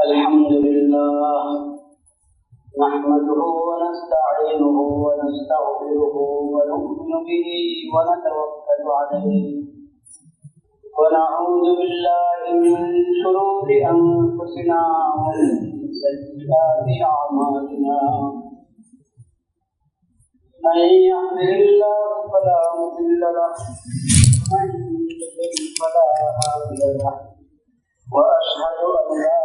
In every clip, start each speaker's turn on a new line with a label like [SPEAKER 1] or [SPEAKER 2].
[SPEAKER 1] الحمد لله نحمده ونستعينه ونستغفره ونؤمن به ونتوكل عليه ونعوذ بالله من شرور أنفسنا ومن سيئات أعمالنا من يهده الله فلا مضل له ومن يضلل فلا هادي له وأشهد أن لا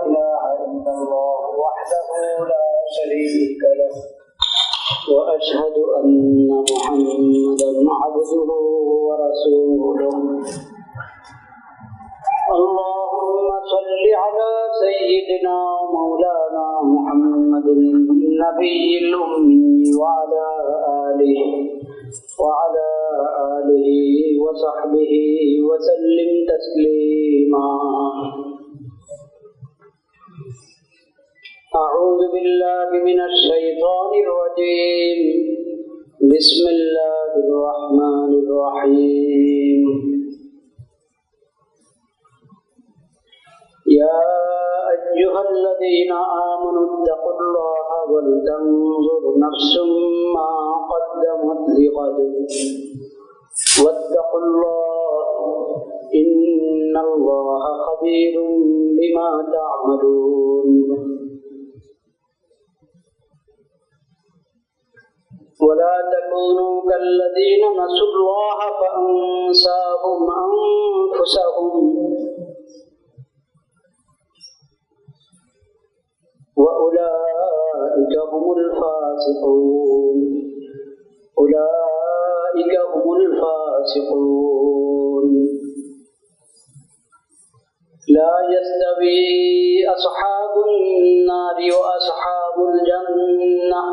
[SPEAKER 1] إله إلا الله وحده لا شريك له وأشهد أن محمدا عبده ورسوله اللهم صل على سيدنا ومولانا محمد النبي الأمي وعلى آله وصحبه وسلم تسليما. أعوذ بالله من الشيطان الرجيم. بسم الله الرحمن الرحيم. يا أيها الذين آمنوا اتقوا الله ولتنظر نفس ما قدمت لغد واتقوا الله إن الله خبير بما تعملون. ولا تكونوا كالذين نسوا الله فأنساهم أنفسهم وأولئك هم الفاسقون. لا يستوي أصحاب النار وأصحاب الجنة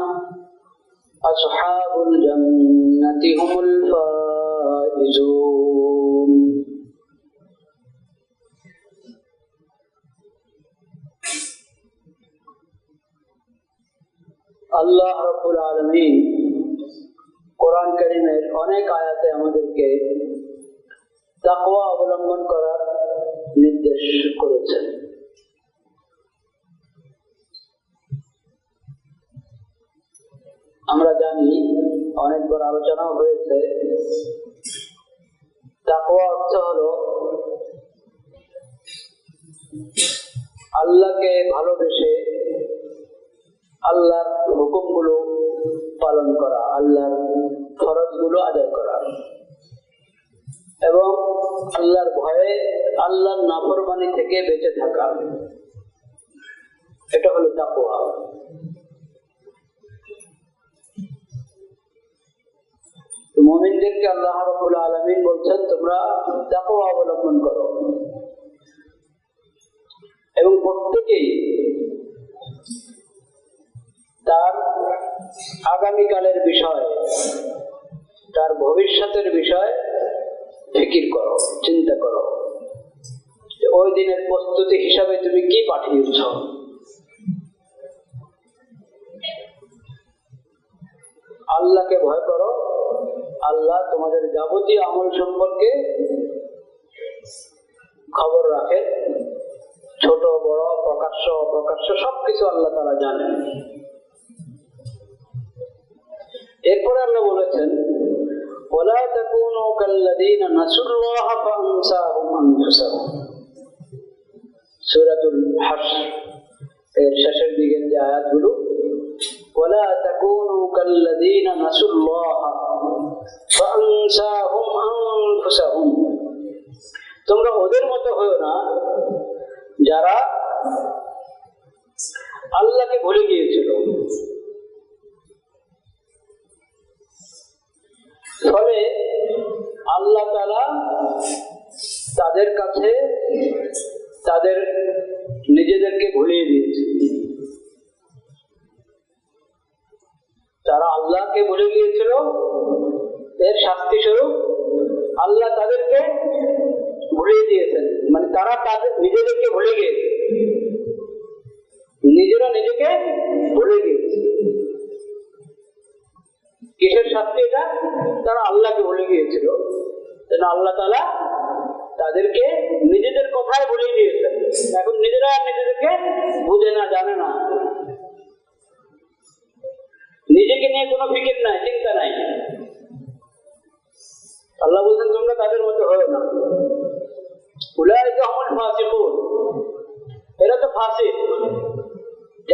[SPEAKER 1] هم الفائزون. আল্লাহ রাব্বুল আলামিন কোরআন কারীমের অনেক আয়াতে আমাদেরকে তাকওয়া অবলম্বন করার নির্দেশ করেছেন। আমরা জানি, অনেকবার আলোচনা হয়েছে, তাকওয়া অর্থ হলো আল্লাহকে ভালোবেসে আল্লাহর হুকুমগুলো পালন করা, আল্লাহর ফরজগুলো আদায় করা এবং আল্লাহর ভয়ে আল্লাহর নাফরমানি থেকে বেঁচে থাকা। এটা হলো তাকওয়া। মুমিনদেরকে আল্লাহ রাব্বুল আলামিন বলছেন, তোমরা তাকওয়া অবলম্বন করো এবং প্রত্যেকেই তার আগামীকালের বিষয়, তার ভবিষ্যতের বিষয় ফিকির করো, চিন্তা করো, ওই দিনের প্রস্তুতি হিসাবে তুমি কি পাঠিয়েছ। আল্লাহকে ভয় করো, আল্লাহ তোমাদের যাবতীয় আমল সম্পর্কে খবর রাখে, ছোট বড়, প্রকাশ্য অপ্রকাশ্য সবকিছু আল্লাহ তাআলা জানেন। এরপরে আল্লাহ বলেছেন, ওয়ালা তাকুনু কাল্লাযীনা নাসুল্লাহ ফাআনসাহুম আনফুসাহুম। সূরাতুল হাশর এর শেষের দিকের যে আয়াতগুলো, ওয়ালা তাকুনু কাল্লাযীনা নাসুল্লাহ ফাআনসাহুম আনফুসাহুম। তোমরা ওদের মতো হয়ো না যারা আল্লাহকে ভুলে গিয়েছিল। ফলে আল্লাহ তাআলা তাদের কাছে তাদের নিজেদেরকে ভুলিয়ে দিয়েছে। তারা আল্লাহকে ভুলে গিয়েছিল, এর শাস্তি স্বরূপ আল্লাহ তাদেরকে ভুলিয়ে দিয়েছেন। মানে তারা তাদের নিজেদেরকে ভুলে গিয়েছে, নিজেরা নিজেকে ভুলে গিয়েছে। কিসের শাস্তি এটা? তারা আল্লাহকে ভুলে গিয়েছিল, আল্লাহ তাআলা তাদেরকে নিজেদের কথায় ভুলিয়ে দিয়েছেন। এখন নিজেরা নিজেদেরকে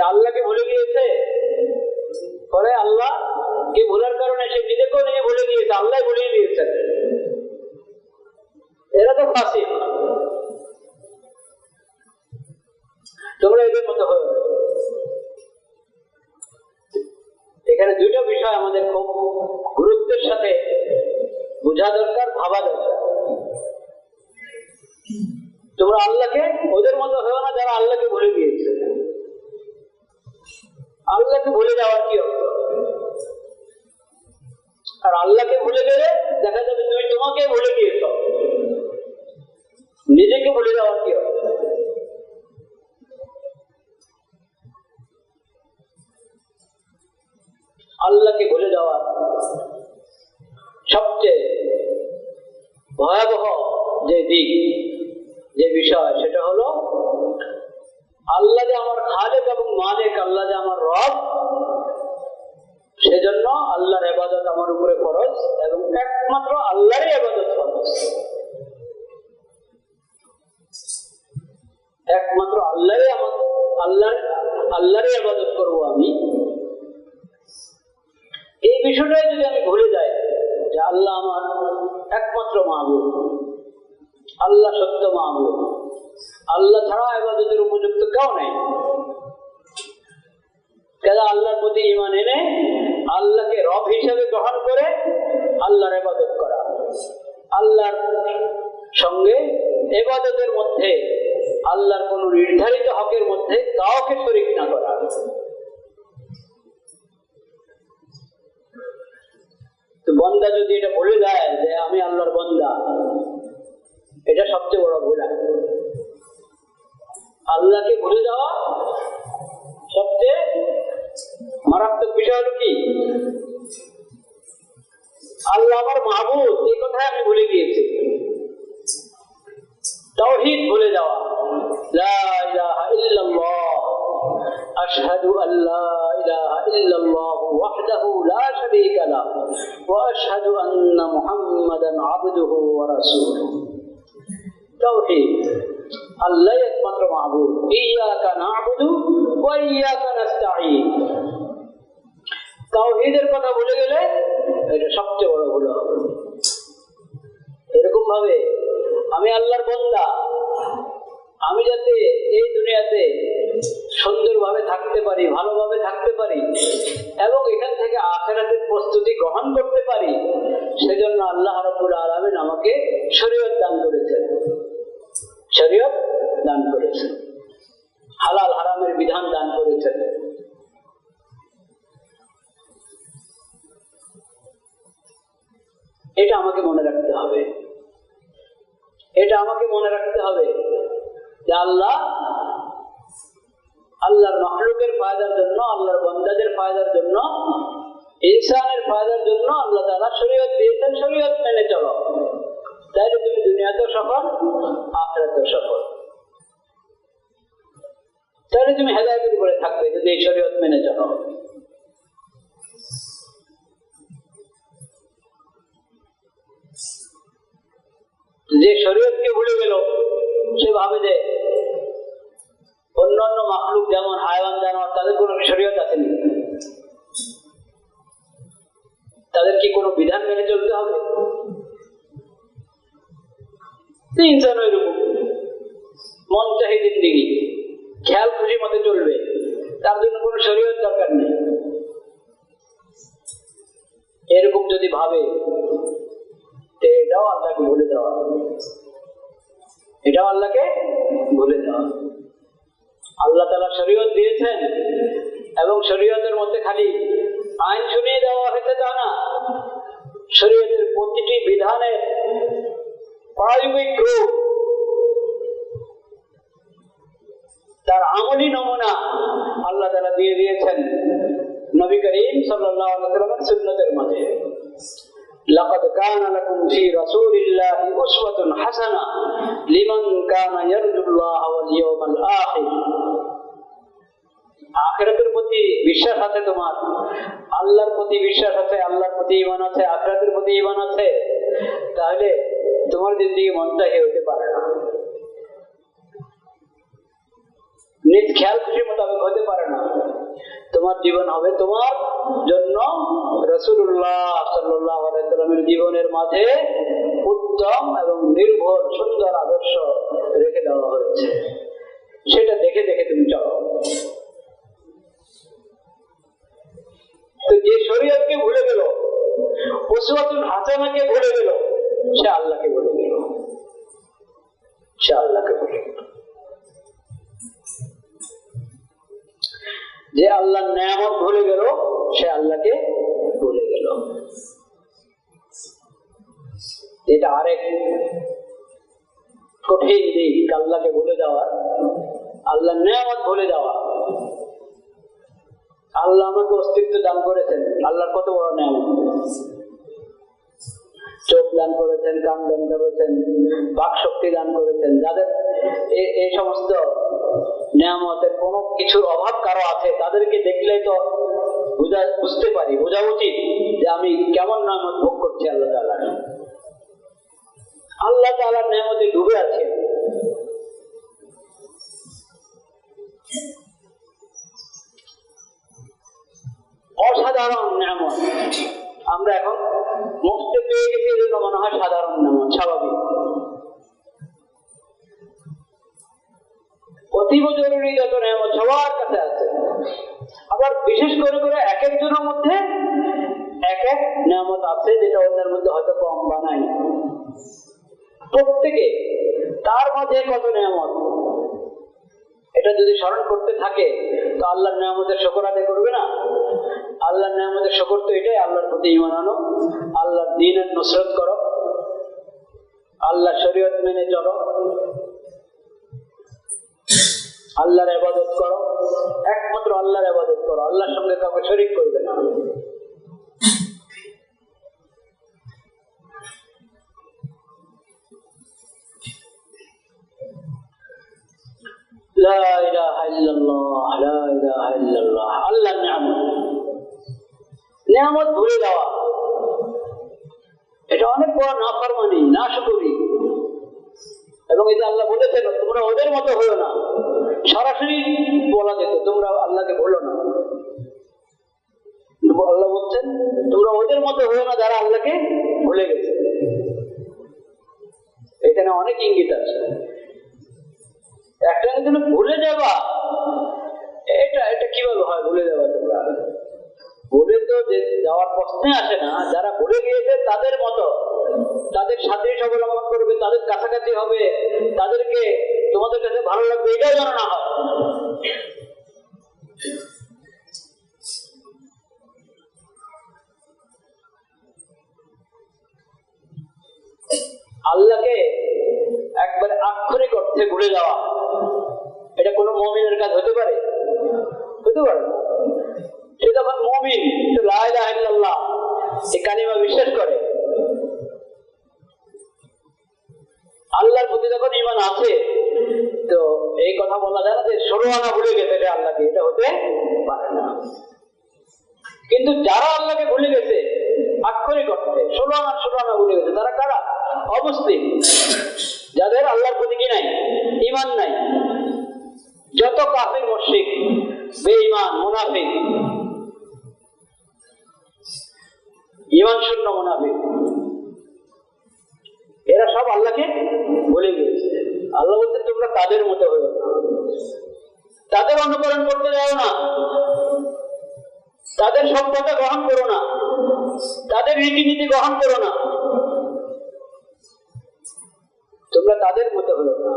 [SPEAKER 1] যে আল্লাহকে ভুলে গিয়েছে, পরে আল্লাহ কে ভুলার কারণে সে নিজেকেও নিজে ভুলে গিয়েছে, আল্লাহ ভুলিয়ে দিয়েছেন। এরা তো ফাসিক। তোমরা এদের মতো হয়ে। এখানে দুইটা বিষয় আমাদের খুব গুরুত্বের সাথে বোঝা দরকার, ভাবা দরকার। তোমরা আল্লাহকে ওদের মতো হয়েও না যারা আল্লাহকে ভুলে গিয়েছে। আল্লাহকে ভুলে যাওয়ার কি অর্থ? আর আল্লাহকে ভুলে গেলে দেখা যাবে তুমি তোমাকে ভুলে গিয়েছ। নিজেকে ভুলে যাওয়ার কি অর্থ? আল্লাহকে ভুলে যাওয়ার সবচেয়ে ভয়াবহ যে দিক, যে বিষয়, সেটা হলো আল্লাহ যে আমার খালেক এবং মালিক, আল্লাহ যে আমার রব, সেজন্য আল্লাহর ইবাদত আমার উপরে ফরজ এবং একমাত্র আল্লাহরই ইবাদত ফরজ। একমাত্র আল্লাহরই ইবাদত করব আমি। এই বিষয়টাই যদি আমি ভুলে যাই যে আল্লাহ আমার একমাত্র মাবুদ, আল্লাহ সত্য মাবুদ, আল্লাহ ছাড়া ইবাদতের উপযুক্ত কেউ নেই, কাজে আল্লাহর প্রতি ঈমান এনে আল্লাহকে রব হিসেবে গ্রহণ করে আল্লাহর ইবাদত করা, আল্লাহর সঙ্গে ইবাদতের মধ্যে আল্লাহর কোন নির্ধারিত হকের মধ্যে কাউকে শরীক না করা। তো বন্দা যদি এটা ভুলে যায় যে আমি আল্লাহর বন্দা, এটা সবচেয়ে বড় ভুল। আল্লাহকে ভুলে যাওয়া সবচেয়ে মারাত্মক বিষয় হলো কি, আল্লাহ আমার মাবুদ, এই কথাই আমি ভুলে গিয়েছি। তাওহীদ ভুলে যাওয়া, লা ইলাহা ইল্লাল্লাহ, আশহাদু আল্লা ইলাহা ইল্লাল্লাহ ওয়াহদাহু লা শারীকা লাহু ওয়া আশহাদু আন্না মুহাম্মাদান আবদুহু ওয়া রাসূলুহু। তাওহীদ, আল্লাহ একমাত্র মাবুদ, ইয়্যাকা না'বুদু ওয়া ইয়্যাকা নাস্তাঈন। তাওহীদের কথা ভুলে গেলে এটা সবচেয়ে বড় ভুল হবে। এরকম ভাবে আমি আল্লাহর বান্দা, আমি যাতে এই দুনিয়াতে সুন্দরভাবে থাকতে পারি, ভালোভাবে থাকতে পারি এবং এখান থেকে আখিরাতের প্রস্তুতি গ্রহণ করতে পারি, সেজন্য আল্লাহ রাব্বুল আলামিন আমাকে শরীয়ত দান করেছেন। শরীয়ত দান করেছেন, হালাল হারামের বিধান দান করেছেন। এটা আমাকে মনে রাখতে হবে। এটা আমাকে মনে রাখতে হবে যে আল্লাহর মাখলুকের ফায়দার জন্য, আল্লাহর বান্দাদের ফায়দার জন্য, ইনসানের ফায়দার জন্য আল্লাহ তাআলা শরীয়ত দিয়েছেন। শরীয়ত মেনে চলো, তাহলে তুমি দুনিয়াতেও সফল, আখিরাতেও সফল। তাহলে তুমি হেদায়েতের উপরে থাকবে যদি এই শরীয়ত মেনে চলো। যে শরীয়তকে ভুলে গেল, সে ভাবে যে অন্যান্য মাখলুক যেমন হায়াওয়ান জানোয়ার, তাদের কোনো শরীয়ত আছে নাকি? তাদের কি কোনো বিধান মেনে চলতে হবে? ইনসান ওইরকম মন চাহি জিন্দেগি, খেয়াল খুশি মতে চলবে, তার জন্য কোনো শরীয়ত দরকার নেই। এরকম যদি ভাবে, এটাও আল্লাহকে ভুলে যাওয়া, এটাও আল্লাহকে ভুলে যাওয়া। আল্লাহ তাআলা শরীয়ত দিয়েছেন এবং শরীয়তের মধ্যে খালি আইন শুনিয়ে দেওয়া হয়েছে তা না, শরীয়তের প্রতিটি বিধানের প্রায়োগিক রূপ, তার আমলি নমুনা আল্লাহ তাআলা দিয়ে দিয়েছেন নবী করিম সাল্লাল্লাহু আলাইহি ওয়াসাল্লামের সুন্নতের মধ্যে। লাকাদ কানা লাকুম ফি রাসূলিল্লাহি উসওয়াতুন হাসানাহ লিমান কানা ইয়ারজুল্লাহ ওয়াল ইয়াউমাল আখির। আখিরাতের প্রতি বিশ্বাস আছে তোমার, আল্লাহর প্রতি বিশ্বাস আছে, আল্লাহর প্রতি ঈমান আছে, আখিরাতের প্রতি ঈমান আছে, তাহলে তোমার জিন্দেগি মনচাহি হতে পারে না। নিজ খেয়াল খুশি মোতাবেক হতে পারে না। তোমার জীবন হবে তোমার জন্য রাসূলুল্লাহ সাল্লাল্লাহু আলাইহি ওয়াসাল্লামের জীবনের মাঝে উত্তম এবং নির্ভর সুন্দর আদর্শ রেখে দেওয়া হয়েছে, সেটা দেখে দেখে তুমি চলো। তো যে শরীয়তকে ভুলে গেল, উসওয়াতুল হাসানাকে ভুলে গেল, সে আল্লাহকে ভুলে গেল, সে আল্লাহকে ভুলে গেল। যে আল্লাহর নেয়ামত ভুলে গেল, সে আল্লাহকে ভুলে গেল। এটা আরেক কঠিন দিক, আল্লাহকে ভুলে যাওয়া, আল্লাহর নেয়ামত ভুলে যাওয়া। আল্লাহ আমাকে অস্তিত্ব দান করেছেন, আল্লাহর কত বড় নেয়ামত। চোখ দান করেছেন, কান দান করেছেন, বাক শক্তি দান করেছেন। যাদের এই সমস্ত নেয়ামতের কোনো কিছুর অভাব কারো আছে, তাদেরকে দেখলেই তো বুঝতে পারি, বোঝা উচিত যে আমি কেমন নেয়ামত ভোগ করছি আল্লাহ তাআলার। আল্লাহ তাআলার নেয়ামতে ডুবে আছে। অসাধারণ নেয়ামত আমরা এখন মুফতে পেয়ে গেছি, এজন্য মনে হয় সাধারণ নেয়ামত, স্বাভাবিক। অতীব জরুরি যত নেয়ামত সবার কাছে আছে। আবার বিশেষ করে করে এক একজনের মধ্যে এক এক নেয়ামত আছে, যেটা অন্যের মধ্যে হয়তো কম বা নাই। প্রত্যেকে তার মাঝে কত নেয়ামত, এটা যদি স্মরণ করতে থাকে তো আল্লাহর নেয়ামতের শুকর আদায় করবে না। আল্লাহর নেয়ামতের শুকর তো এটাই, আল্লাহর প্রতি ঈমান আনো, আল্লাহর দ্বীনের নুসরত করো, আল্লাহর শরীয়ত মেনে চলো, আল্লাহর ইবাদত করো, একমাত্র আল্লাহর ইবাদত করো, আল্লাহর সঙ্গে কাউকে শরীক করবে না। লা ইলাহা ইল্লাল্লাহ, লা ইলাহা ইল্লাল্লাহ। আল্লাহর নেয়ামত ভুলে যাওয়া, এটা অনেক বড় নাফরমানি, নাশকরি। এবং এই যে আল্লাহ বলেছেন তোমরা ওদের মতো হলো না, সরাসরি বলা যেত তোমরা আল্লাহকে ভুলো না। আল্লাহ বলছেন তোমরা ওদের মতো হলো না যারা আল্লাহকে ভুলে গেছে। এখানে অনেক ইঙ্গিত আছে। একটা তুমি ভুলে যাবা, এটা কিভাবে হয় ভুলে যাওয়া? তোমরা ভুলে তো যাওয়ার প্রশ্নে আসে না। যারা ভুলে গিয়েছে তাদের মতো, তাদের সাথে অবলম্বন করবে, তাদের কাছাকাছি হবে, তাদেরকে তোমাদের কাছে ভালো লাগবে, এটাই যেন না হয়। আল্লাহকে একবারে আক্ষরিক অর্থে ভুলে যাওয়া, এটা কোনো মুমিনের কাজ হতে পারে? হতে পারে না। সে যখন মুমিন, লা ইলাহা ইল্লাল্লাহ এই কালিমা বিশ্বাস করে, আল্লাহর প্রতি যখন ঈমান আছে, তো এই কথা বলা যায় না যে 16 আনা ভুলে গেছে এটা আল্লাহকে, এটা হতে পারে না। কিন্তু যারা আল্লাহকে ভুলে গেছে আক্ষরিক অর্থে 16 আনা ভুলে গেছে, তারা কারা? অমুসলিম, যাদের আল্লাহর প্রতি কি নাই, ঈমান নাই। যত কাফির মুশরিক বেঈমান মুনাফিক, ঈমান শূন্য মুনাফিক, এরা সব আল্লাহকে ভুলে গিয়েছে। আল্লাহ বলছেন তোমরা তাদের মতো হয়ে না, তাদের অনুকরণ করতে যাও না, তাদের সভ্যতা গ্রহণ করো না, তাদের রীতিনীতি গ্রহণ করো না, তোমরা তাদের মতো হলো না।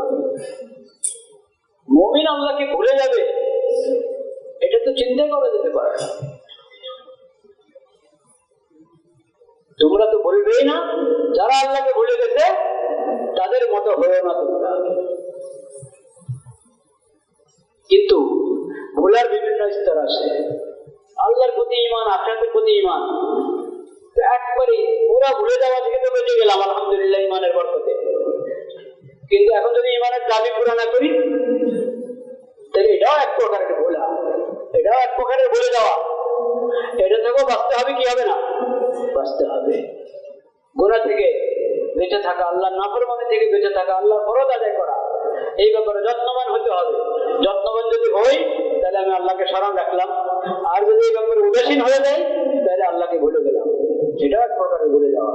[SPEAKER 1] মুমিন আল্লাহকে ভুলে যাবে, এটা তো চিন্তা করা যেতে পারে না। তোমরা তো বলবেই না, যারা আল্লাহকে ভুলে গেছে তাদের মতো হলো না তোমরা। কিন্তু ভোলার বিভিন্ন স্তর আছে। আল্লাহর প্রতি ঈমান, আখিরাতের প্রতি ঈমান, একবারে পুরা ভুলে যাওয়া থেকে তো বেঁচে গেলাম আলহামদুলিল্লাহ ঈমানের বরকতে। কিন্তু এখন যদি ঈমানের দাবি পুরা না করি, তাহলে এটাও এক প্রকারের ভোলা, এটাও এক প্রকারের ভুলে যাওয়া। এটা থেকেও বাঁচতে হবে, কি হবে না? বাঁচতে হবে। গুনাহ থেকে বেঁচে থাকা, আল্লাহর নাফরমানি থেকে বেঁচে থাকা, আল্লাহর ফরজ আদায় করা, এই ব্যাপারে যত্নবান হতে হবে। যত্নবান যদি আল্লাহকে স্মরণ রাখলাম, আর যদি এই ব্যাপারে উদাসীন হয়ে যায় তাহলে আল্লাহকে ভুলে গেলাম, এটা এক প্রকারের ভুলে যাওয়া।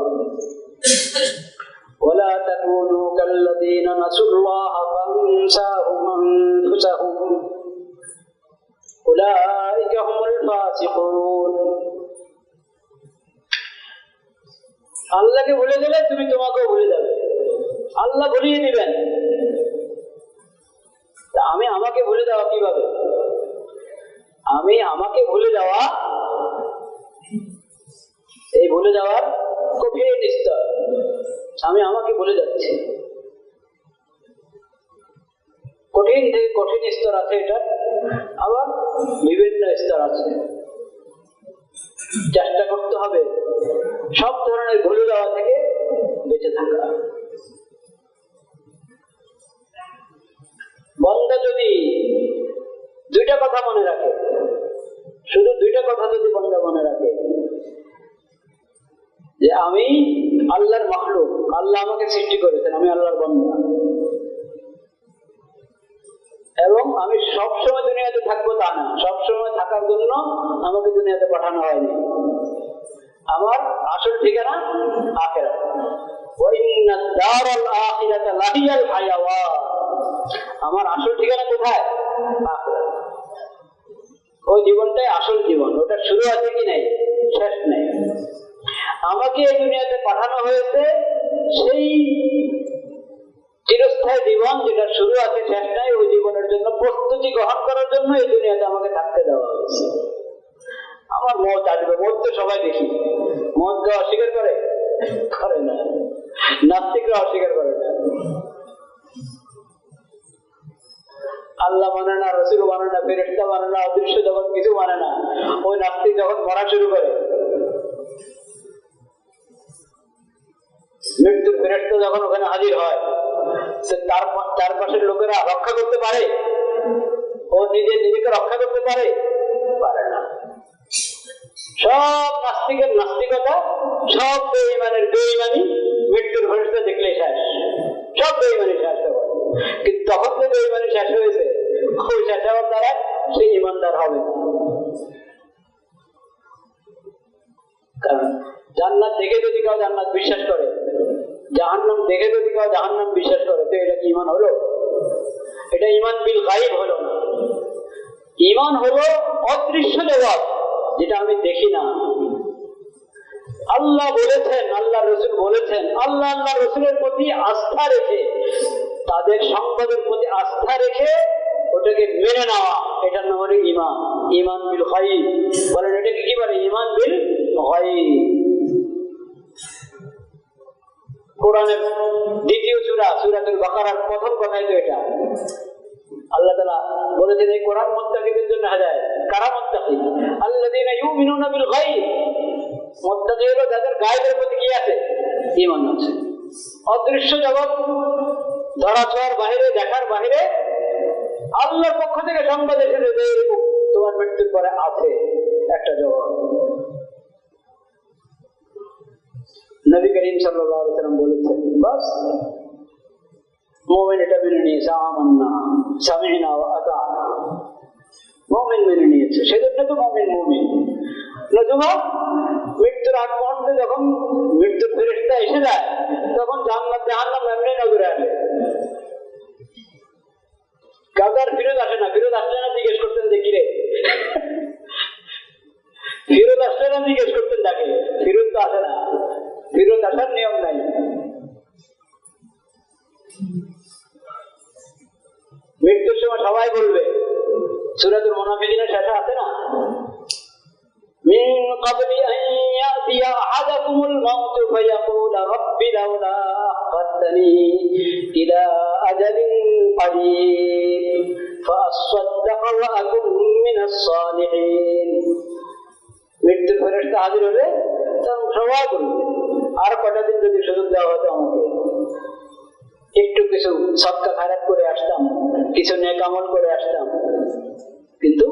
[SPEAKER 1] ولا تكونوا كالذين نسوا الله فأنساهم أنفسهم أولئك هم الفاسقون। আল্লাহকে ভুলে গেলে তুমি তোমাকেও ভুলে যাবে, আল্লাহ ভুলিয়ে দিবেন। আমি আমাকে ভুলে যাওয়া কিভাবে? আমি আমাকে ভুলে যাওয়া, এই ভুলে যাওয়ার কঠিন স্তর, আমি আমাকে ভুলে যাচ্ছি। কঠিন থেকে কঠিন স্তর আছে, এটা আবার বিভিন্ন স্তর আছে। চেষ্টা করতে হবে সব ধরনের ভুলে যাওয়া থেকে বেঁচে থাকা। বান্দা যদি দুইটা কথা মনে রাখে, শুধু দুইটা কথা যদি বান্দা মনে রাখে, যে আমি আল্লাহর মাখলুক, আল্লাহ আমাকে সৃষ্টি করেছেন, আমি আল্লাহর বান্দা, এবং আমি সবসময় দুনিয়াতে থাকবো তা না, সবসময় থাকার জন্য আমাকে দুনিয়াতে পাঠানো হয়নি। আমার আসল ঠিকানা আখিরাত। ওয়া ইন্না দারাল আখিরাতা লাহিয়াল হায়াওয়ান, আমার আসল ঠিকানা কোথায়? আখিরাত। ওই জীবনটাই আসল জীবন, ওটা শুরু আছে কি নাই, শেষ নাই। আমাকে এই দুনিয়াতে পাঠানো হয়েছে সেই চিরস্থায়ী জীবন, যেটা শুরু আছে শেষ নাই, ওই জীবনের জন্য প্রস্তুতি গ্রহণ করার জন্য এই দুনিয়াতে আমাকে থাকতে দেওয়া হয়েছে। আমার মত আসবে, মত তো সবাই দেখি, মতকে অস্বীকার করে না, নাস্তিকরা অস্বীকার করে না। আল্লাহ মানে না, রসুল মানে না, ফেরেশতা মানে না, অদৃশ্য জগৎ কিছু মানে না। ওই নাস্তিক যখন মরা শুরু করে, মৃত্যুর ফেরেশতা যখন ওখানে হাজির হয়, তার চারপাশের লোকেরা রক্ষা করতে পারে? ও নিজেকে রক্ষা করতে পারে? পারে না। সব নাস্তিকের নাস্তিকতা, সব বেঈমানের বেঈমানি, মৃত্যুর ফেরেশতা দেখলে শেষ, সব বেঈমানি শেষ হবে। কিন্তু তখন যে বেঈমানি শেষ হয়েছে, ওই শেষ হওয়ার দ্বারা সে ঈমানদার হবে। কারণ জান্নাত দেখে যদি কেউ জান্নাত বিশ্বাস করে, জাহান্নাম দেখে যদি কেউ জাহান্নাম বিশ্বাস করে, তো এটা কি ঈমান হলো? এটা ঈমান বিল গায়ব হলো না। ঈমান হলো অদৃশ্য জগৎ, যেটা আমি দেখি না। আল্লাহ বলেছেন, আল্লাহ রসুল বলেছেন, আল্লাহ রসুলের প্রতি আস্থা রেখে, তাদের সংবাদের প্রতি আস্থা রেখে ওটাকে মেনে নেওয়া, এটার নাম হলো ঈমান। ঈমান বিল গায়ব বলেন, এটাকে কি বলে? ঈমান বিল গায়ব। কোরআনের দ্বিতীয় সূরা, সূরাতুল বাকারার প্রথম কথাই তো এটা। আল্লাহ তাআলা বলেছেন এই কোরআন মুত্তাকিদের জন্য হেদায়েত। কারা মুত্তাকি? আল্লাযীনা ইউমিনুনা বিল গায়ব। মুত্তাকি হলো যাদের গায়বের প্রতি কি আছে? ঈমান আছে। অদৃশ্য জগৎ, ধরাছোঁয়ার বাইরে, দেখার বাইরে আল্লাহর পক্ষ থেকে সংবাদ এসেছে যে তোমার মৃত্যুর পরে আছে একটা জগৎ। নবী করিম সাল্লাল্লাহু আলাইহি ওয়াসাল্লাম বলেছেন, বাস মুমিন এটা মেনে নিয়েছে, আমান্না সামি'না ওয়া আতা'না, মুমিন মেনে নিয়েছে, সেজন্য তো মুমিন। নতুবা মৃত্যুর আগ মুহূর্তে যখন মৃত্যুর ফেরেশতা এসে যায়, তখন জান্নাত জাহান্নাম এমনি নজরে আসে। কাউকে ফিরত আসে না, ফিরত আসলে না জিজ্ঞেস করতেন যে কিরে, ফিরত আসলে না জিজ্ঞেস করতেন তাকে, ফিরত তো আসে না, ফিরত আসার নিয়ম নাই। মৃত্যুর সময় সবাই বলবে, সূরাতুল মুনাফিকুনের শেষে আছে না, মিন ক্বাবলি আন ইয়াতিয়া আহাদাকুমুল মাউত ফায়াকুল রাব্বি লাউলা আখখারতানি ইলা আজালিন করিব ফাআসাদদাক ওয়া আকুন মিনাস সালিহিন। মৃত্যুর ফেরেশতা হাজির হলে তখন সবাই বলবে, আর কটা দিন যদি সুযোগ দেওয়া হতো আমাকে, একটু কিছু সদকা খায়রাত করে আসতাম, কিছু নেক আমল করে আসতাম। কিন্তু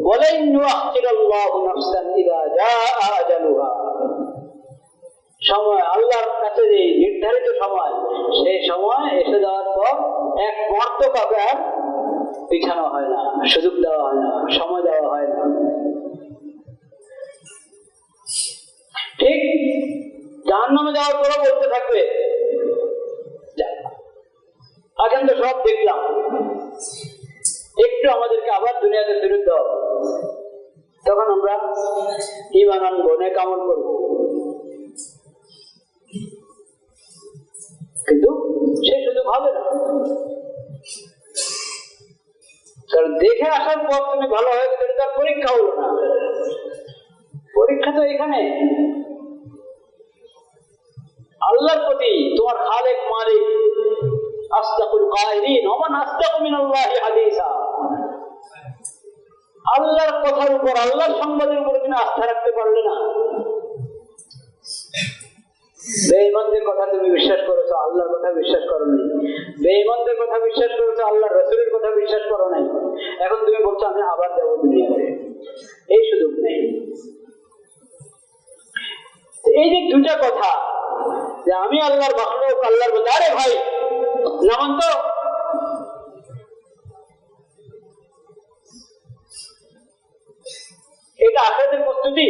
[SPEAKER 1] ওয়ালাইন ইউআখিরুল্লাহু নাফসান ইযা জাআ আজালুহা, সময় আল্লাহর কাছে যে নির্ধারিত সময়, সেই সময় এসে যাওয়ার পর এক মুহূর্ত কাউকে আর পিছানো হয় না, সুযোগ দেওয়া হয় না। সময় দেওয়া হয় না। ঠিক জাহান্নামে যাওয়ার পরও বলতে থাকবে, এখন তো সব দেখলাম, একটু আমাদেরকে আবার দুনিয়াতে ফেরত দাও। তখন আমরা ঈমান আনবো, নেক আমল করবো। কিন্তু সে শুধু ভাবে না, কারণ দেখে আসার পর তুমি ভালো হয়ে গেলে তার পরীক্ষা হলো না। পরীক্ষা তো এখানে আল্লাহর প্রতি তোমার খালেক মালিক আসতাকুল কাইলিন ওমান আসতাকু মিনাল্লাহি হাদিসা। আল্লাহর কথার উপর, আল্লাহর সংবাদের উপর তুমি আস্থা রাখতে পারলে না। বেঈমানদের কথা তুমি বিশ্বাস করেছো, আল্লাহর কথা বিশ্বাস করো নাই। বেঈমানদের কথা বিশ্বাস করেছো, আল্লাহর রাসূলের কথা বিশ্বাস করো নাই। এখন তুমি বলছো আমি আবার যাবো দুনিয়াতে, এই সুযোগ নেই। এই যে দুটা কথা, যে আমি আল্লাহর মাখলুক, আল্লাহর বন্ধা, আরে ভাই নামান তো, এটা আখিরাতের প্রস্তুতি।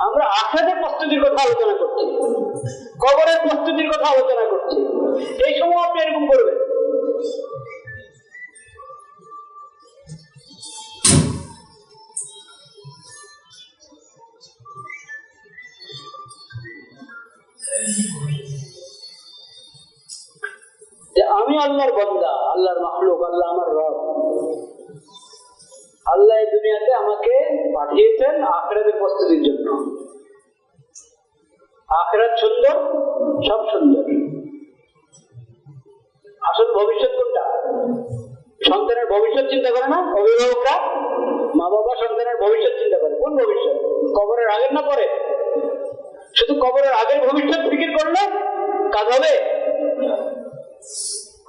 [SPEAKER 1] আমরা আখিরাতের প্রস্তুতির কথা আলোচনা করছি, কবরের প্রস্তুতির কথা আলোচনা করছি। এই সময় আপনি এরকম করবেন। যে আমি আল্লাহর বান্দা, আল্লাহর মাখলুক, আল্লাহ আমার রব। আল্লাহ এই দুনিয়াতে আমাকে পাঠিয়েছেন আখিরাতের প্রস্তুতির জন্য। আখিরাত সুন্দর, সব সুন্দর। আসল ভবিষ্যৎ কোনটা? সন্তানের ভবিষ্যৎ চিন্তা করে না অভিভাবকরা? মা বাবা সন্তানের ভবিষ্যৎ চিন্তা করে। কোন ভবিষ্যৎ? কবরের আগের না পরে? শুধু কবরের আগের ভবিষ্যৎ ফিকির করলে কাজ হবে?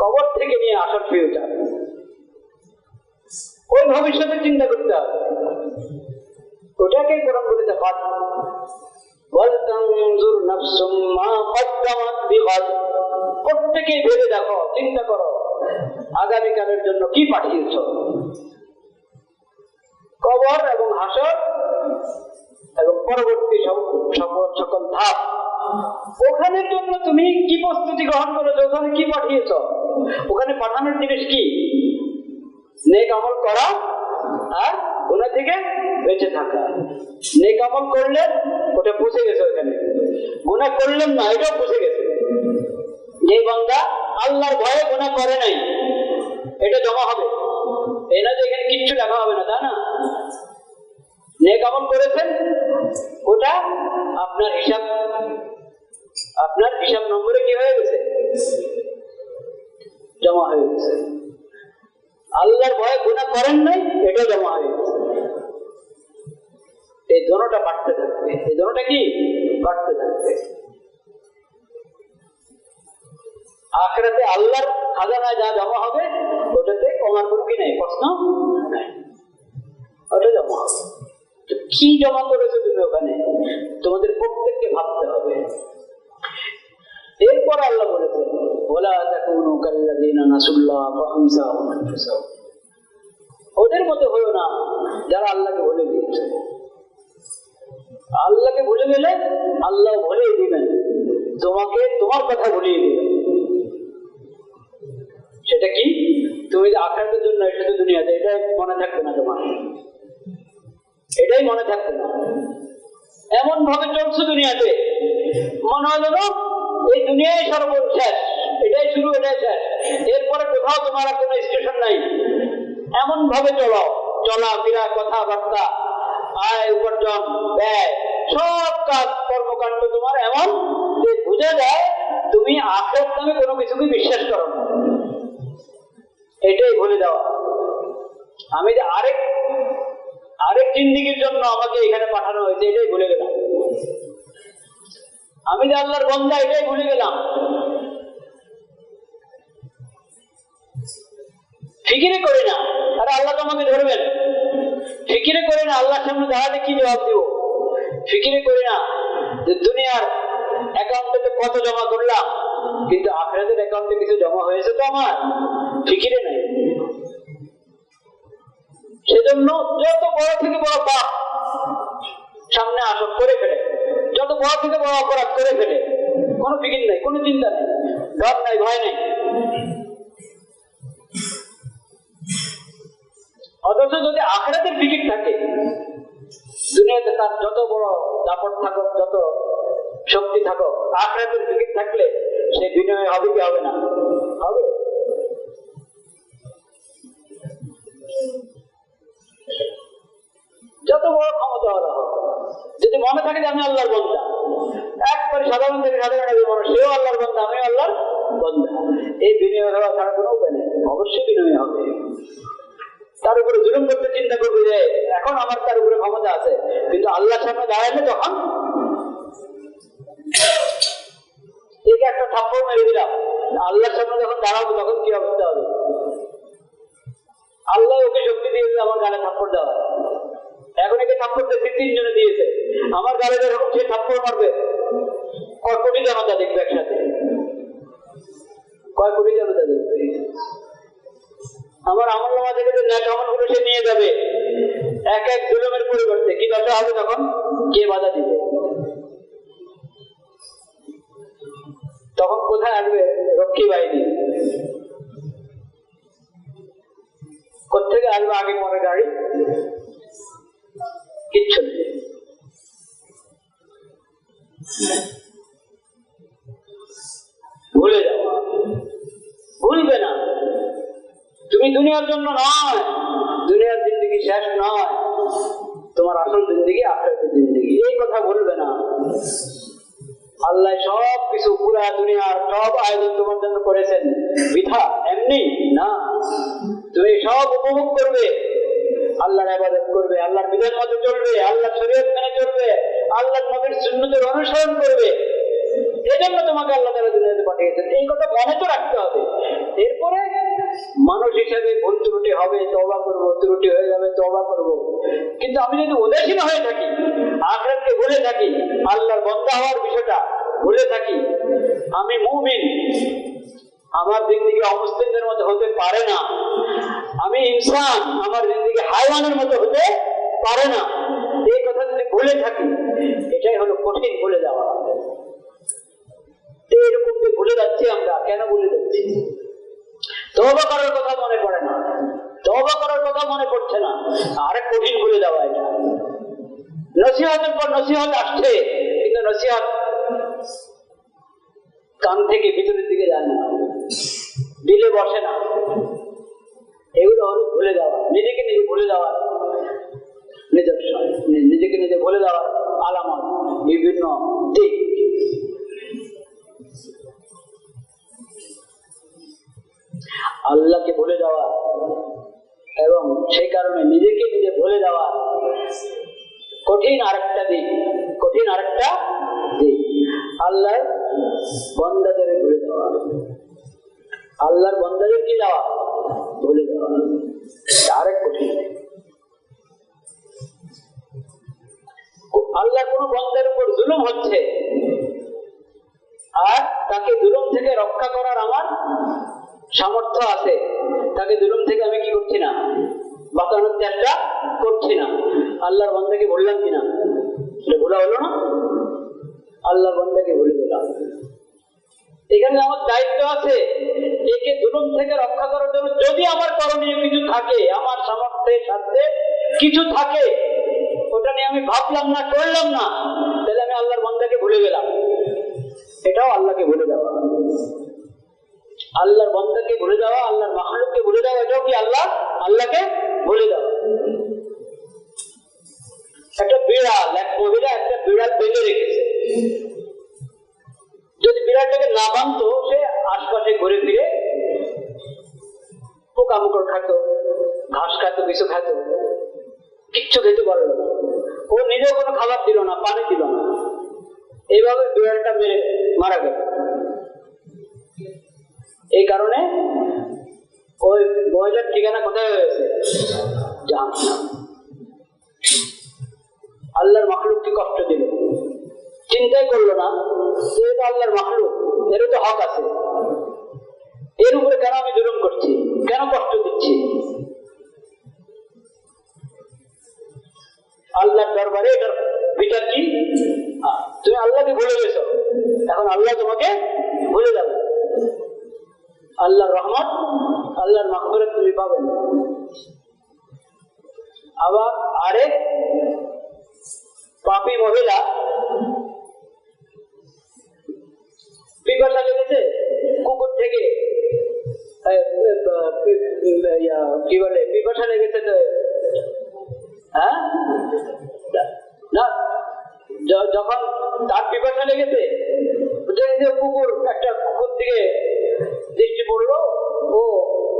[SPEAKER 1] কবর থেকে নিয়ে আসার ফিউচার, ওই ভবিষ্যতের চিন্তা করতে হবে। ওটাকে কোরআন বলেছে ফাত ওয়ালতানজুর নাফসুম মা কদ্দামাত বিগাদ। প্রত্যেকেই ভেবে দেখো, চিন্তা করো আগামীকালের জন্য কি পাঠিয়েছো। কবর এবং হাসর এবং পরবর্তী সকল ধাপ, ওখানের জন্য তুমি কি প্রস্তুতি গ্রহণ করেছো, ওখানে কি পাঠিয়েছ। ওখানে পাঠানোর জিনিস কি? নেক আমল করা আর গুনাহ থেকে বেঁচে থাকা। নেক আমল করলে ওটা পৌঁছে গেছে ওখানে, গুনাহ করলেন না এটাও পৌঁছে গেছে। যে বান্দা আল্লাহর ভয়ে গুনাহ করে নাই, এটা জমা হবে। এই না যে এখানে কিচ্ছু লেখা হবে না, তা না। নেক আমল করেছেন, ওটা আপনার হিসাব নম্বরে কি হয়ে গেছে? জমা হয়ে গেছে। আল্লাহর ভয়ে গুনাহ করেন নাই, এটা জমা হয়ে গেছে। এই দোনোটা বাড়তে থাকবে, এই দোনোটা কি বাড়তে থাকবে। আখিরাতে আল্লাহর খাজানায় যা জমা হবে ওটাতে কমার কোনো কি নাই, প্রশ্ন নাই, ওটা জমা হবে। কি জমা করেছো তুমি ওখানে, তোমাদের প্রত্যেককে ভাবতে হবে। এরপর আল্লাহ বলেছেন ওয়ালা তাকুনু কাল্লাযিনা নাসুল্লাহ ফাআনসাহুম আনফুসাহুম। ওদের মতো হলো না যারা আল্লাহকে ভুলে গিয়েছে। আল্লাহকে ভুলে গেলে আল্লাহ ভুলিয়ে দিবেন তোমাকে, তোমার কথা ভুলিয়ে দিবেন। সেটা কি? তুমি যে আখিরাতের জন্য এসেছো দুনিয়াতে, এটা মনে থাকবে না তোমার, এটাই মনে থাকবে না। এমন ভাবে চলছো দুনিয়াতে, মনে হয় যেন এই দুনিয়ায় সর্বশেষ, এটাই শুরু, এটাই শেষ, এরপরে কোথাও তোমার কোনো স্টেশন নাই। এমন ভাবে চলো, চলাফেরা, কথাবার্তা, আয় উপার্জন, ব্যয়, সব কাজ কর্মকাণ্ড তোমার এমন যে বুঝে যায় তুমি আখিরাত নামে কোনো কিছুকে বিশ্বাস করো না। এটাই ভুলে দেওয়া। আমি যে আরেক জিন্দেগির জন্য আমাকে এখানে পাঠানো হয়েছে, এটাই ভুলে গেলাম। আমি যে আল্লাহর বান্দা, এটাই ভুলে গেলাম। ফিকিরে করি না, আরে আল্লাহ তো আমাকে ধরবেন। ফিকিরে করি না আল্লাহর সামনে দাঁড়াতে কি জবাব দিব। ফিকিরে করি না যে দুনিয়ার অ্যাকাউন্টে কত জমা করলাম, কিন্তু আখিরাতের অ্যাকাউন্টে কিছু জমা হয়েছে তো আমার, ফিকিরে নাই। সেজন্য যত বড় থেকে বড় পাপ সামনে আসক করে ফেলে, যত বড় থেকে বড় অপরাধ করে ফেলে, কোনো ফিকির নাই, কোনো চিন্তা নেই, ডর নাই, ভয় নেই। অথচ যদি আখিরাতের ফিকির থাকে, দুনিয়াতে তার যত বড় দাপট থাকুক, যত শক্তি থাকুক, আখিরাতের ফিকির থাকলে সে বিনয় হবে কি হবে না? হবে। যত বড় ক্ষমতা ওরা হোক, যদি মনে থাকে যে আমি আল্লাহর বান্দা, একবারে সাধারণ থেকে সাধারণ মানুষ, সেও আল্লাহর বান্দা, আমিও আল্লাহর বান্দা, এই বিনয় হওয়া ছাড়া কোনো উপায় নেই। অবশ্যই বিনয় হবে। তার উপরে জুলুম করতে চিন্তা করবে যে এখন আমার তার উপরে ক্ষমতা আছে, কিন্তু আল্লাহর সামনে দাঁড়ালে তখন একে একটা থাপ্পড় মেরে দিলাম, আল্লাহর সামনে যখন দাঁড়াবো তখন কি অবস্থা হবে? আল্লাহ ওকে শক্তি দিয়েছে আমার গালে থাপ্পড় দেওয়া। এখন একে থাপ্পড় দিয়েছে, 3 জনে দিয়েছে, আমার গালে যখন সে থাপ্পড় মারবে, কয় কোটি জনতা দেখবে একসাথে, কয় কোটি জনতা দেখবে। আমার আমলনামা থেকে যে নেক আমলগুলো সে নিয়ে যাবে, এক এক জুলুমের পরিবর্তে কি দশা হবে তখন? কে বাধা দিবে? তখন কোথায় আসবে রক্ষী বাহিনী? কোথেকে আসবে আগে পরে গাড়ি? কিচ্ছু নেই। ভুলে যাওয়া, ভুলবে না। তুমি দুনিয়ার জন্য নয়, দুনিয়ার জিন্দেগি শেষ নয়, তোমার আসল জিন্দেগি আখিরাতের জিন্দেগি, এই কথা ভুলবে না। আল্লাহ সব কিছু, পুরা দুনিয়ার সব আয়োজন তোমার জন্য করেছেন বৃথা এমনি না। তুমি সব উপভোগ করবে, আল্লাহর ইবাদত করবে, আল্লাহর বিধান মতো চলবে, আল্লাহর শরীয়ত মেনে চলবে, আল্লাহর নবীর সুন্নতের অনুসরণ করবে। এই জন্য তোমাকে আল্লাহ তাআলা দুনিয়াতে পাঠিয়েছেন, এই কথা মনে তো রাখতে হবে। এরপরে মানুষ হিসেবে ভুল ত্রুটি হবে, তওবা করব, ত্রুটি হয়ে যাবে, তওবা করব। কিন্তু আমি যদি উদাসীন হয়ে থাকি, আখিরাতকে ভুলে থাকি, আল্লাহর বান্দা হওয়ার বিষয়টা ভুলে থাকি, আমি মুমিন, আমার জিন্দেগি অমুসলিমদের মতো হতে পারে না, আমি ইনসান, আমার জিন্দেগি হায়ওয়ানের মতো হতে পারে না, এই কথা যদি ভুলে থাকি, এটাই হলো কঠিন ভুলে যাওয়া। এরকম যে ভুলে যাচ্ছি আমরা, কেন ভুলে যাচ্ছি? তওবা করার কথা মনে পড়ে না, তওবা করার কথা মনে পড়ছে না, আরেক কঠিন ভুলে যাওয়া এটা। নসিহতের পর নসিহত আসছে, কিন্তু নসিহত কান থেকে ভিতরের দিকে যায় না, দিলে বসে না। এগুলো হলো ভুলে যাওয়া, নিজেকে নিজে ভুলে যাওয়া নিদর্শন, নিজেকে নিজে ভুলে যাওয়ার আলামত, বিভিন্ন দিক। আল্লাহকে ভুলে যাওয়া এবং সেই কারণে নিজেকে নিজে ভুলে যাওয়া কঠিন আরেকটা দিক, কঠিন আরেকটা দিক। আল্লাহর বান্দাদের ভুলে যাওয়া, আল্লাহর বান্দাদের কি যাওয়া? ভুলে যাওয়া, আরেক কঠিন। আল্লাহ কোন বান্দার উপর জুলুম হচ্ছে, আর তাকে জুলুম থেকে রক্ষা করার আমার সামর্থ্য আছে, তাকে জুলুম থেকে আমি কি করছি না? বাঁচানোর চেষ্টা করছি না। আল্লাহর বান্দাকে বললাম কিনা? এটা ভুলা হলো না? আল্লাহর বান্দাকে ভুলে গেলাম। এখানে আমার দায়িত্ব আছে, একে জুলুম থেকে রক্ষা করার জন্য যদি আমার করণীয় কিছু থাকে, আমার সামর্থ্যের সাথে কিছু থাকে, ওটা নিয়ে আমি ভাবলাম না, করলাম না, তাহলে আমি আল্লাহর বান্দাকে ভুলে গেলাম। এটাও আল্লাহকে ভুলে যাওয়া। আল্লাহর বান্দাকে ভুলে যাওয়া, আল্লাহর মাখলুককে ভুলে যাওয়া, এটাও কি আল্লাহকে ভুলে যাওয়া। একটা বিড়াল, এক মহিলা একটা বিড়াল বেঁধে রেখেছে, যদি বিড়ালটাকে না বাঁধতো, সে আশপাশে ঘুরে ফিরে পোকামাকড় খাতো, ঘাস খাতো, কিছু খাতো, কিচ্ছু খেতে পারলো না। ও নিজেও কোনো খাবার দিল না, পানি দিল না, এইভাবে বিড়ালটা মারা গেল। এই কারণে ওই মহিলার ঠিকানা কোথায় হয়েছে? জাহান্নাম। আল্লাহর মাখলুককে কষ্ট দিল, চিন্তাই করলো না যে এটা আল্লাহর মাখলুক, এর তো হক আছে, এর উপরে কেন আমি জুলুম করছি, কেন কষ্ট দিচ্ছি। আল্লাহর দরবারে এটার বিচার কি? তুমি আল্লাহকে ভুলে গেছো, এখন আল্লাহ তোমাকে ভুলে যাবে। আল্লাহর রহমত, আল্লাহর মাগফিরাত তুমি পাবেন। আবার আরেক পাপী মহিলা পিপাসা লেগেছে, কুকুর থেকে কি বলে পিপাসা লেগেছে তো, হ্যাঁ না, যখন তার পিপাসা লেগেছে কুকুর, একটা কুকুর থেকে দৃষ্টি পড়লো, ও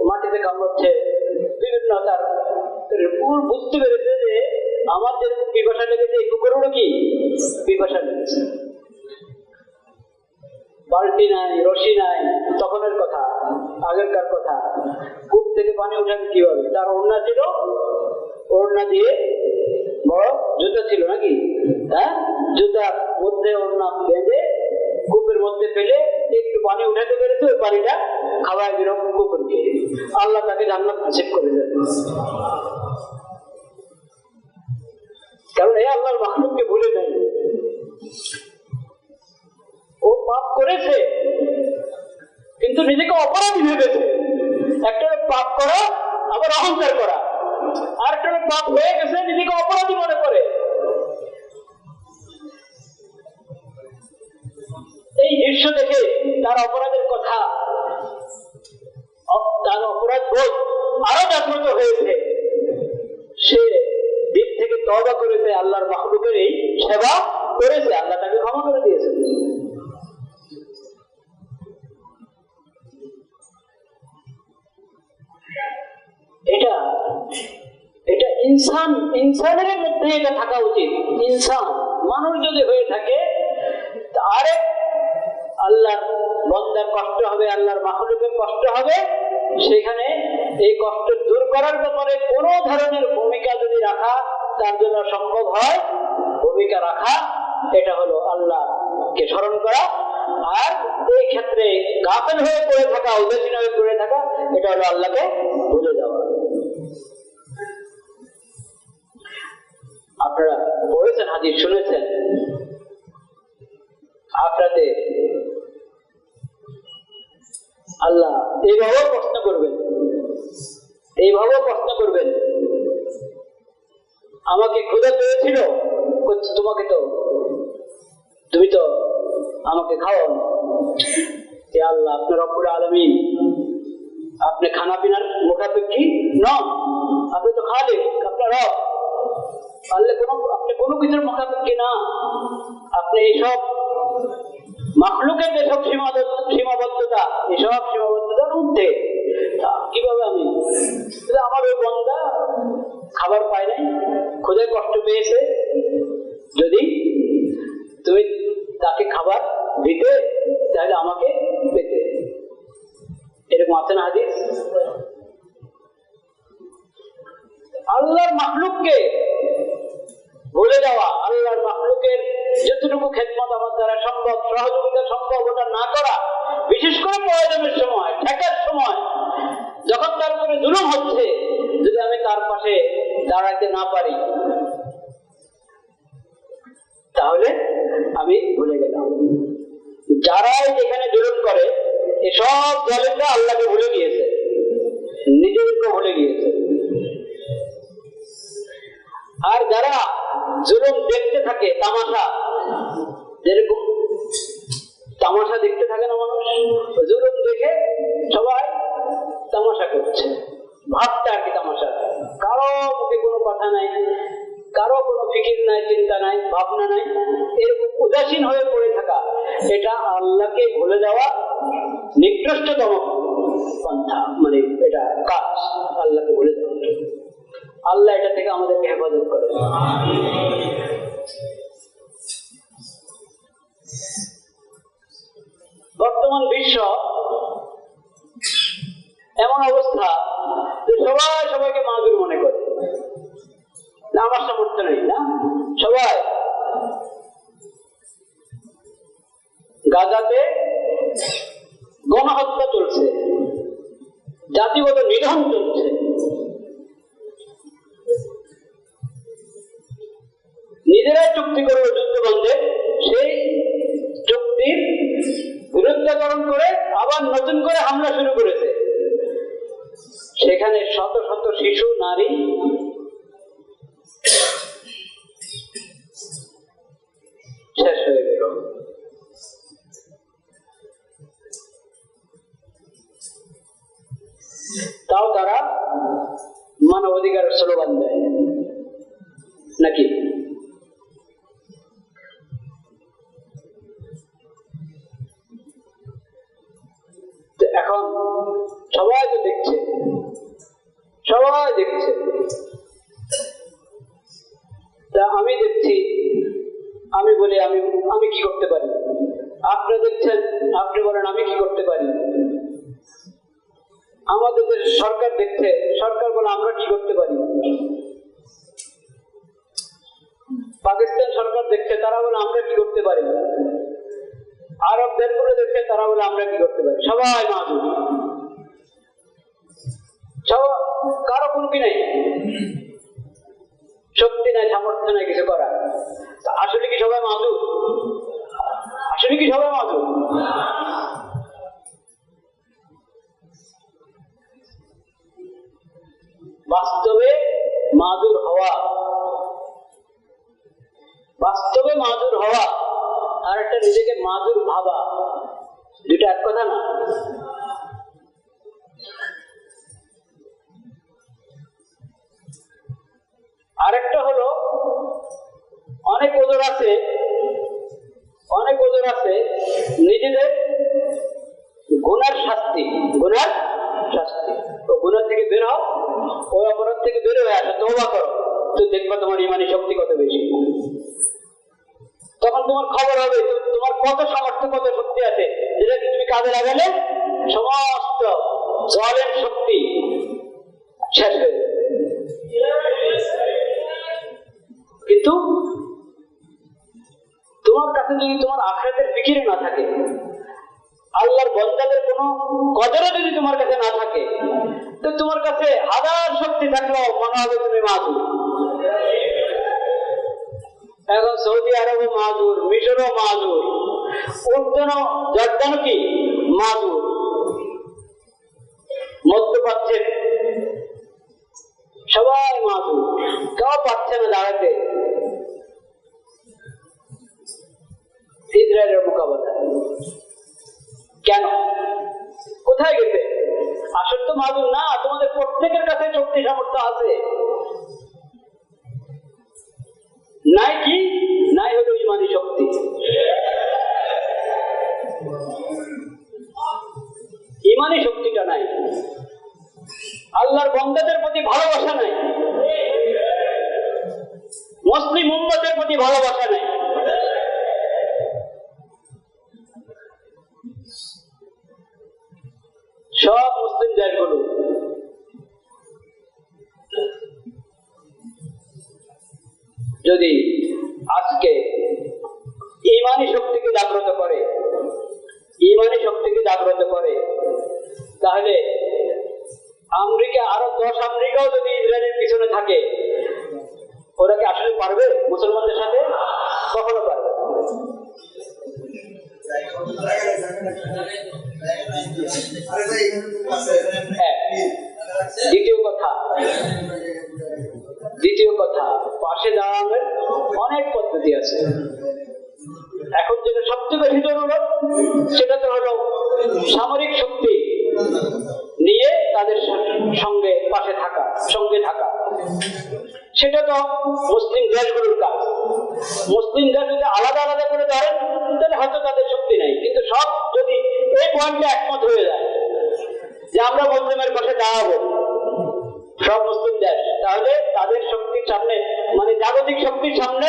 [SPEAKER 1] মাটিতে কামড়াচ্ছে বিভিন্ন, তার কুকুর বুঝতে পেরেছে যে আমার যেরকম পিপাসা লেগেছে এই কুকুরেরও কি পিপাসা লেগেছে। বালতি নাই, রশি নাই, তখনের কথা, আগেরকার কথা। কূপ থেকে পানি উঠাবে কিভাবে? তার ওড়না ছিল, ওড়না দিয়ে বড় জুতা ছিল নাকি, হ্যাঁ, জুতার মধ্যে ওড়না বেঁধে কূপের মধ্যে ফেলে একটু পানি উঠাতে পেরেছে, ওই পানিটা খাওয়ায় দিল কুকুরকে। আল্লাহ তাকে জান্নাত নসিব করে দেন, কারণ এই আল্লাহর মাখলুককে ভুলে নেই। ও পাপ করেছে কিন্তু নিজেকে অপরাধী ভেবেছে। একটা পাপ করা আবার অহংকার করা, আর একটা পাপ হয়ে গেছে নিজেকে অপরাধী মনে করে। এই দৃশ্য দেখে তার অপরাধের কথা, তার অপরাধ বোধ আরো জাগ্রত হয়েছে। সে দিক থেকে তওবা করেছে, আল্লাহর মাখলুকের এই সেবা করেছে, আল্লাহ তাকে ক্ষমা করে দিয়েছে। এটা ইনসানের মধ্যে এটা থাকা উচিত। ইনসান মানুষ যদি হয়ে থাকে, আরেক আল্লাহর বান্দার কষ্ট হবে, আল্লাহর মাখলুকের কষ্ট হবে, সেখানে এই কষ্ট দূর করার ব্যাপারে কোনো ধরনের ভূমিকা যদি রাখা তার জন্য সম্ভব হয়, ভূমিকা রাখা, এটা হলো আল্লাহকে স্মরণ করা। আর এই ক্ষেত্রে গাফেল হয়ে পড়ে থাকা, উদাসীন হয়ে পড়ে থাকা, এটা হলো আল্লাহকে ভুলে যাওয়া। আপনারা পড়েছেন, হাদিস শুনেছেন, আপনাদের আল্লাহ এইভাবেও প্রশ্ন করবেন, আমাকে ক্ষুধা পেয়েছিল, তোমাকে তো, তুমি তো আমাকে খাও। আল্লাহ আপনার রব্বুল আলামিন, আপনি খানা পিনার মুখাপেক্ষী নন, আপনি তো খালিক, আপনার রব। আপনি কোনো কিছুর মুখাপেক্ষী না, আপনি এইসব মাখলুকের যেসব সীমাবদ্ধতা, এসব সীমাবদ্ধতার ঊর্ধ্বে। কিভাবে আমি, আমার ওই বান্দা খাবার পায় নাই, ক্ষুধায় কষ্ট পেয়েছে, যদি তুমি তাকে খাবার দিতে তাহলে আমাকে পেতে। এরকম আছে না হাদিস? আল্লাহর মাখলুককে ভুলে যাওয়া, আল্লাহর মাখলুকের যতটুকু খেদমত আমার দ্বারা সম্ভব, সহযোগিতা সম্ভব, ওটা না করা, বিশেষ করে প্রয়োজনের সময়, ঠেকার সময়, যখন তার উপরে জুলুম হচ্ছে, যদি আমি তার পাশে দাঁড়াতে না পারি, তাহলে আমি ভুলে গেলাম। যারাই যেখানে জুলুম করে, এসব জালেমরা আল্লাহকে ভুলে গিয়েছে, নিজেদেরকে ভুলে গিয়েছে। আর যারা জুলুম দেখতে থাকে, তামাশা, যেরকম তামাশা দেখতে থাকে না মানুষ, জুলুম দেখে সবাই তামাশা করছে, ভাবটা আর কি তামাশা, কারো মুখে কোনো কথা নাই, কারো কোনো ফিকির নাই, চিন্তা নাই, ভাবনা নাই, এরকম উদাসীন হয়ে পড়ে থাকা, এটা আল্লাহকে ভুলে যাওয়া নিকৃষ্টতম পন্থা, মানে এটা কাজ, আল্লাহকে ভুলে যাওয়া। আল্লাহ এটা থেকে আমাদেরকে হেফাজত করে। বর্তমান বিশ্ব এমন অবস্থা যে সবাই সবাইকে মাদুর মনে করে, না আমার সামর্থ্য নেই, না সবাই। গাজাতে গণহত্যা চলছে, জাতিগত নিধন চলছে, নিজেরাই চুক্তি করবে যুদ্ধ বন্ধে, সেই চুক্তির বিরুদ্ধাচরণ করে আবার নতুন করে হামলা শুরু করেছে। সেখানে শত শত শিশু নারী শেষ হয়ে গেল। তাও তারা মানবাধিকার স্লোগান দেয় নাকি? এখন সবাই তো দেখছে, সবাই দেখছে। তা আমি দেখছি, আমি বলি আমি কি করতে পারি? আপনারা দেখছেন, আপনি বলেন আমি কি করতে পারি? আমাদের দেশের সরকার দেখছে, সরকার বলে আমরা কি করতে পারি? পাকিস্তান সরকার দেখছে, তারা বলে আমরা কি করতে পারি? আরব দেশগুলো দেখছে, তারা বলে আমরা কি করতে পারি? সবাই মাহুর, কারো কোনো কি নাই, শক্তি নাই, সামর্থ্য নাই কিছু করা। আসলে কি সবাই মাহুর? আসলে কি সবাই মাহুর? বাস্তবে মাদুর হওয়া, বাস্তবে মাদুর হওয়া আর একটা নিজেকে মাদুর ভাবা, দুটা এক কথা না। আরেকটা হলো অনেক ওজোর আছে, অনেক ওজোর আছে নিজেদের গুনার শাস্তি, গুনার শাস্তি। তো গুনার থেকে বের হও, ওই অপরাধ থেকে বের হয়ে আসো, তওবা করো, তো দেখবা তোমার ইমানি শক্তি কত বেশি। তখন তোমার খবর হবে তোমার কত সামর্থ্য, কত শক্তি আছে, যেটা তুমি কাজে লাগালে সমস্ত জালেম শক্তি শেষ হয়ে যাবে। কিন্তু তোমার কাছে যদি তোমার আখিরাতের ফিকির না থাকে, আল্লাহর বান্দাদের কোনো কদরও যদি তোমার কাছে না থাকে, তো তোমার কাছে হাজার শক্তি থাকলেও মনে হবে তুমি মাহুর। এখন সৌদি আরবও মাহুর, মিশরও মাহুর, উর্দনও জর্দানও কি মাহুর, মধ্যপ্রাচ্যের সবাই মাহুর, কেউ পারছে না দাঁড়াতে ইসরায়েলের মোকাবেলায়। কেন? কোথায় গেছে? আসল তো মাহুর না, তোমাদের প্রত্যেকের কাছে শক্তি সামর্থ্য আছে, নাই কি? নাই হলো ইমানি শক্তি। ইমানি শক্তিটা নাই, আল্লাহর বান্দাদের প্রতি ভালোবাসা নাই, মুসলিম উম্মতের প্রতি ভালোবাসা নাই। সব মুসলিম দেশগুলো যদি আজকে ইমানি শক্তিকে জাগ্রত করে, ইমানি শক্তিকে জাগ্রত করে, তাহলে আমেরিকা, আরো 10 আমেরিকাও যদি ইসরায়েলের পিছনে থাকে, ওরা কি আসলে পারবে মুসলমানদের সাথে? কখনো পারবে। দ্বিতীয় কথা, পাশে দাঁড়ানোর অনেক পদ্ধতি আছে। এখন যেটা সবচেয়ে বেশি জরুরত, সেটা তো হলো সামরিক শক্তি নিয়ে তাদের সঙ্গে পাশে থাকা, সঙ্গে থাকা। সেটা তো মুসলিম দেশগুলোর কাজ। মুসলিম দেশ যদি আলাদা আলাদা করে ধরেন, তাহলে হয়তো তাদের শক্তি নেই, কিন্তু সব যদি এই পয়েন্টে একমত হয়ে যায় যে আমরা মুসলিমের পাশে দাঁড়াবো, সব মুসলিম দেশ, তাহলে তাদের শক্তির সামনে, মানে জাগতিক শক্তির সামনে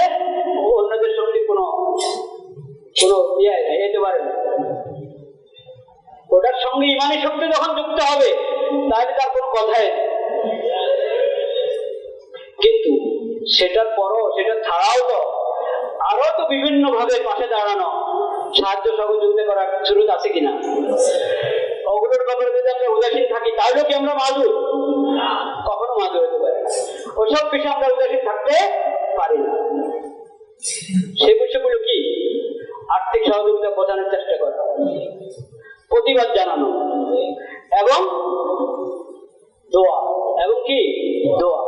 [SPEAKER 1] অন্যদের শক্তির কোনো যেতে পারে না। ওটার সঙ্গে ইমানি শক্তি যখন যুক্ত হবে, তাহলে তার কোনো কথাই। কিন্তু সেটার পরও, সেটা ছাড়াও তো আরো তো বিভিন্ন ভাবে পাশে দাঁড়ানো, সাহায্য সহযোগিতা করার সুযোগ আছে কিনা? ওগুলোর ব্যাপারে যদি আমরা উদাসীন থাকি, তাহলেও কি আমরা মাহুর? কখনো মাহুর হতে পারে না। ওসব বিষয়ে আমরা উদাসীন থাকতে পারি না। সেই বিষয়গুলো কি? আর্থিক সহযোগিতা বোঝানোর চেষ্টা করা, প্রতিবাদ জানানো, এবং দোয়া, এবং কি দোয়া,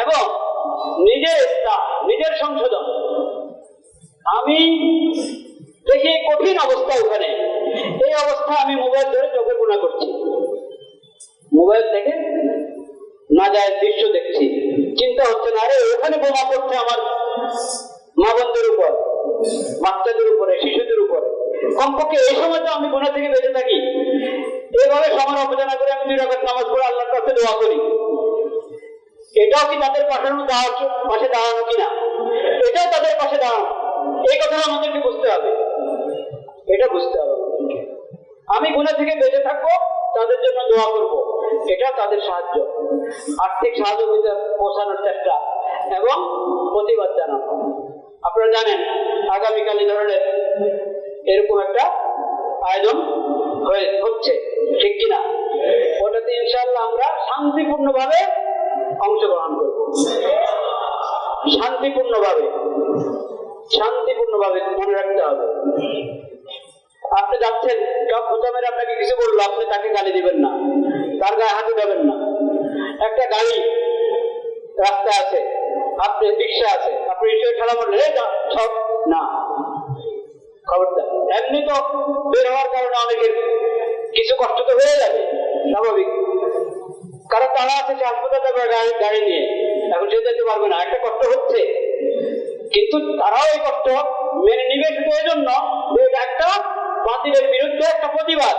[SPEAKER 1] এবং নিজের ইসলাহ, নিজের সংশোধন। আমি দেখি কঠিন অবস্থা ওখানে, এই অবস্থা আমি মোবাইল ধরে চোখে গুণা করছি, মোবাইল থেকে না যায় দৃশ্য দেখছি, চিন্তা হচ্ছে না আরে ওখানে বোমা পড়ছে আমার মা বোনদের উপর, বাচ্চাদের উপরে, শিশুদের উপরে। কমপক্ষে এই সময় তো আমি গুনাহ থেকে বেঁচে থাকি। এইভাবে সময় অপচয় না করে আমি 2 রাকাত নামাজ পড়ে আল্লাহর কাছে দোয়া করি। এটাও কি তাদের পাশে দাঁড়ানো কিনা? এটাও তাদের পাশে দাঁড়ানো। এই কথাটা আমাদেরকে বুঝতে হবে, এটা বুঝতে হবে। আমি গুনাহ থেকে বেঁচে থাকবো, তাদের জন্য দোয়া করব, এটা তাদের সাহায্য, আর্থিক সহযোগিতা পৌঁছানোর চেষ্টা এবং প্রতিবাদ জানানো। আপনারা জানেন আগামীকাল এই ধরনের এরকম একটা আয়োজন হচ্ছে, ঠিক কিনা? ওটাতে ইনশাআল্লাহ আমরা শান্তিপূর্ণভাবে অংশগ্রহণ করব, শান্তিপূর্ণভাবে মনে রাখতে হবে। আপনি যাচ্ছেন, কেউ খোঁচা মেরে আপনাকে কিছু বললো, আপনি তাকে গালি দিবেন না, তার গায়ে হাতে দেবেন না। একটা গাড়ি রাস্তায় আছে, আপনি রিক্সা আছে, আপনি রিক্সা ঠেলা মারলে সব না, খবরদার। এমনি তো বের হওয়ার কারণে অনেকের কিছু কষ্ট তো হয়ে যাবে, স্বাভাবিক, কারণ তারা আছে যে হাসপাতালে গাড়ি নিয়ে, এখন সে যেতে পারবে না, একটা কষ্ট হচ্ছে, কিন্তু তারাও এই কষ্ট মেনে নিবে শুধু এই জন্য যে এটা একটা বাতিলের বিরুদ্ধে একটা প্রতিবাদ,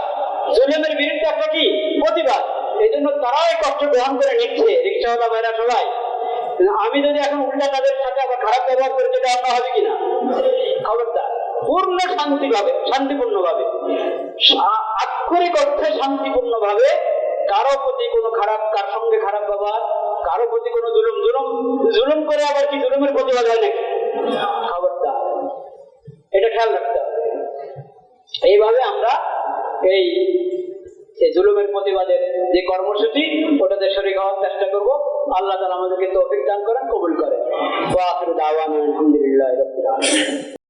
[SPEAKER 1] জুলুমের বিরুদ্ধে একটা কি প্রতিবাদ। এই জন্য তারাও এই কষ্ট গ্রহণ করে নিচ্ছে, রিক্সাওয়ালা ভাইরা সবাই। আমি যদি এখন উল্টা তাদের সাথে আবার খারাপ ব্যবহার করে, যেটা অন্য হবে কিনা? খবরদার, পূর্ণ শান্তিপূর্ণভাবে, আক্ষরিক অর্থে শান্তিপূর্ণভাবে, কারো প্রতি কোনো খারাপ, কার সঙ্গে খারাপ ব্যবহার, কারো প্রতি কোনো জুলুম করে আবার কি জুলুমের প্রতিবাদ হয় নাকি? খবরদার, এটা খেয়াল রাখতে হবে। এইভাবে আমরা এই জুলুমের প্রতিবাদের যে কর্মসূচি, ওটাতে শরীক হওয়ার চেষ্টা করব। আল্লাহ তাআলা আমাদেরকে তৌফিক দান করেন, কবুল করেন। ওয়া আখিরু দাওয়ানা আলহামদুলিল্লাহি রাব্বিল আলামিন।